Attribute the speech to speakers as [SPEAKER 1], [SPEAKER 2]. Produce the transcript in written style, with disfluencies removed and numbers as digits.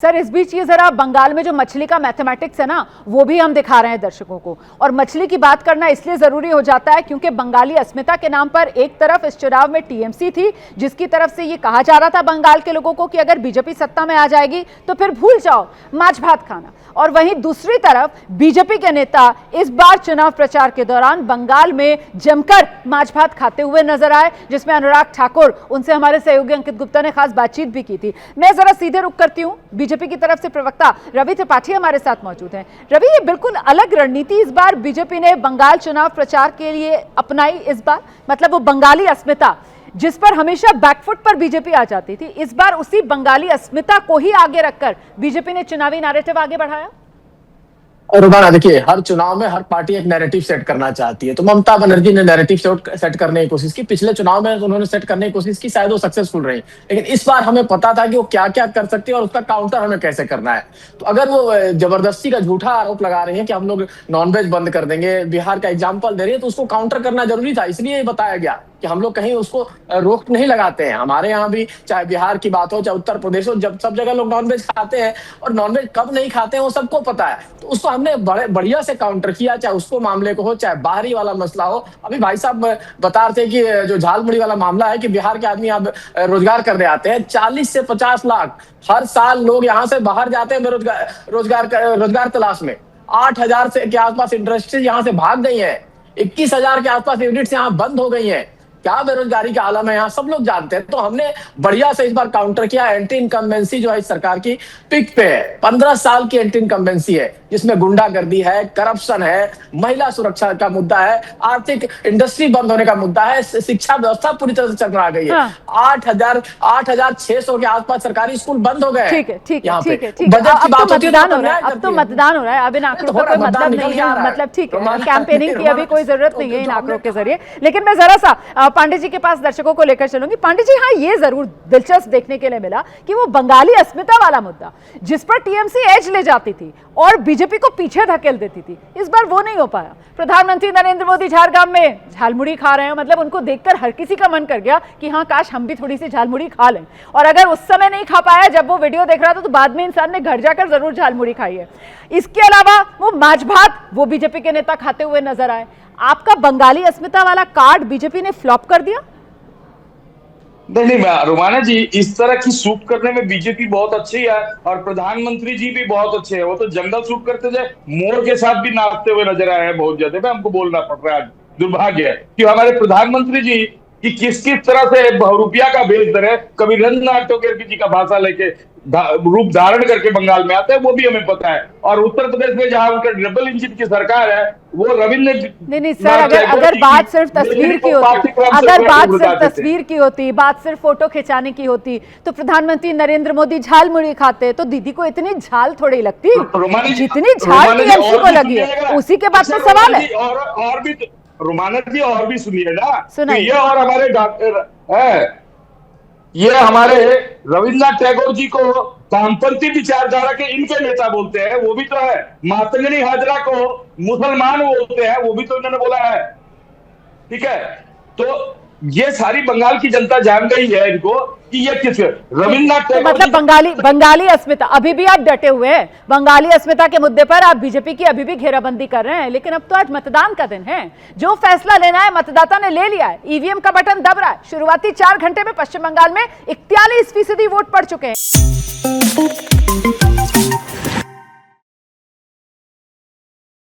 [SPEAKER 1] Sir इस बीच ये जरा बंगाल में जो मछली का मैथमेटिक्स है ना वो भी हम दिखा रहे हैं दर्शकों को। और मछली की बात करना इसलिए जरूरी हो जाता है क्योंकि बंगाली अस्मिता के नाम पर एक तरफ इस चुनाव में टीएमसी थी जिसकी तरफ से ये कहा जा रहा था बंगाल के लोगों को कि अगर बीजेपी सत्ता में आ जाएगी तो फिर भूल जाओ माछ भात खाना, और वहीं दूसरी तरफ बीजेपी के नेता इस बार चुनाव प्रचार के दौरान बंगाल में जमकर माछ भात खाते हुए नजर आए, जिसमें अनुराग ठाकुर उनसे हमारे सहयोगी अंकित गुप्ता ने खास बातचीत भी की थी। मैं जरा सीधे रुख करती हूं, बीजेपी की तरफ से प्रवक्ता रवि त्रिपाठी हमारे साथ मौजूद हैं। रवि, ये बिल्कुल अलग रणनीति इस बार बीजेपी ने बंगाल चुनाव प्रचार के लिए अपनाई इस बार, मतलब वो बंगाली अस्मिता जिस पर हमेशा बैकफुट पर बीजेपी आ जाती थी, इस बार उसी बंगाली अस्मिता को ही आगे रखकर बीजेपी ने चुनावी नैरेटिव आगे बढ़ाया।
[SPEAKER 2] रुबाना, देखिए, हर चुनाव में हर पार्टी एक नैरेटिव सेट करना चाहती है। तो ममता बनर्जी ने नैरेटिव सेट करने की कोशिश की, पिछले चुनाव में उन्होंने सेट करने की कोशिश की, शायद वो सक्सेसफुल रही। लेकिन इस बार हमें पता था कि वो क्या क्या कर सकती है और उसका काउंटर हमें कैसे करना है। तो अगर वो जबरदस्ती का झूठा आरोप लगा रही है कि हम लोग नॉनवेज बंद कर देंगे, बिहार का एग्जाम्पल दे रही है, तो उसको काउंटर करना जरूरी था। इसलिए बताया गया कि हम लोग कहीं उसको रोक नहीं लगाते हैं। हमारे यहाँ भी चाहे बिहार की बात हो चाहे उत्तर प्रदेश हो, जब सब जगह लोग नॉनवेज खाते हैं और नॉनवेज कब नहीं खाते हैं वो सबको पता है। तो उसको हमने बढ़िया से काउंटर किया, चाहे उसको मामले को हो चाहे बाहरी वाला मसला हो। अभी भाई साहब बता रहे थे कि जो झालमुड़ी वाला मामला है कि बिहार के आदमी अब रोजगार करने आते हैं, 40 से 50 लाख हर साल लोग यहाँ से बाहर जाते हैं रोजगार तलाश में। 8,000 के आसपास इंडस्ट्री यहाँ से भाग गई है, 21,000 के आसपास यूनिट्स यहाँ बंद हो गई है। क्या बेरोजगारी का आलम है यहाँ, सब लोग जानते हैं। तो हमने बढ़िया से इस बार काउंटर किया। एंटी इनकम्बेंसी जो है इस सरकार की पिक पे है, 15 साल की एंटी इनकम्बेंसी है, जिसमें गुंडागर्दी है, करप्शन है, महिला सुरक्षा का मुद्दा है, आर्थिक इंडस्ट्री बंद होने का मुद्दा है, शिक्षा व्यवस्था पूरी तरह से चरमरा गई है। 8,600 के आसपास सरकारी स्कूल बंद हो गए।
[SPEAKER 1] ठीक है, ठीक है, ठीक है,
[SPEAKER 2] ठीक है। बजट की बात होती है
[SPEAKER 1] अब तो मतदान हो रहा है, अब इन आंकड़ों का कोई मतलब नहीं है, मतलब ठीक है, कैंपेनिंग की अभी कोई जरूरत नहीं है इन आंकड़ों के जरिए। लेकिन मैं जरा सा पांडे जी के पास दर्शकों को लेकर चलूंगी। पांडे जी, हाँ, ये जरूर दिलचस्प देखने के लिए मिला कि वो बंगाली अस्मिता वाला मुद्दा जिस पर टीएमसी एज ले जाती थी और बीजेपी को पीछे धकेल देती थी, इस बार वो नहीं हो पाया। प्रधानमंत्री नरेंद्र मोदी झारग्राम में झालमुड़ी खा रहे हैं, मतलब उनको देखकर हर किसी का मन कर गया कि हाँ, काश हम भी थोड़ी सी झालमुड़ी खा लें। और अगर उस समय नहीं खा पाया जब वो वीडियो देख रहा था, तो बाद में इंसान ने घर जाकर जरूर झालमुड़ी खाई है। इसके अलावा वो माछ भात वो बीजेपी के नेता खाते हुए नजर आए। आपका बंगाली अस्मिता वाला कार्ड बीजेपी ने फ्लॉप कर दिया?
[SPEAKER 3] नहीं, रुमाना जी, इस तरह की शूट करने में बीजेपी बहुत अच्छी है और प्रधानमंत्री जी भी बहुत अच्छे हैं। वो तो जंगल शूट करते थे, मोर के साथ भी नाचते हुए नजर आए हैं बहुत ज्यादा। मैं हमको बोलना पड़ रहा है, दुर्भाग्य है कि हमारे प्रधानमंत्री जी कि किस किस तरह से बहुरूपिया का भेष धरे, कभी रंगनाथ टोकेर जी का भाषा लेके रूप धारण करके बंगाल में आते हैं, वो भी हमें पता है। और उत्तर प्रदेश में जहां उनका डबल इंजन की सरकार है, वो रविंद्र
[SPEAKER 1] नहीं सर, अगर बात सिर्फ तस्वीर की होती, अगर बात सिर्फ तस्वीर की होती, बात सिर्फ फोटो खिंचाने की होती, तो प्रधानमंत्री नरेंद्र मोदी झालमुड़ी खाते तो दीदी को इतनी झाल थोड़ी लगती जितनी झाल टीएमसी को लगी है। उसी के बाद में सवाल है।
[SPEAKER 3] और भी रुमाना जी, और भी सुनिए ना,
[SPEAKER 1] सुनाइए।
[SPEAKER 3] ये और हमारे डॉक्टर है, ये हमारे रविन्द्रनाथ टैगोर जी को वामपंथी विचारधारा के इनके नेता बोलते हैं, वो भी तो है। मातंगनी हाजरा को मुसलमान बोलते हैं, वो भी तो इन्होंने बोला है। ठीक है, तो ये सारी बंगाल की जनता जान गई है इनको कि ये किस रविन्द्रनाथ
[SPEAKER 1] तो मतलब बंगाली अस्मिता अभी भी आप डटे हुए हैं। बंगाली अस्मिता के मुद्दे पर आप बीजेपी की अभी भी घेराबंदी कर रहे हैं, लेकिन अब तो आज मतदान का दिन है। जो फैसला लेना है मतदाता ने ले लिया है, ईवीएम का बटन दब रहा है। शुरुआती 4 घंटे में पश्चिम बंगाल में 41% वोट पड़ चुके हैं।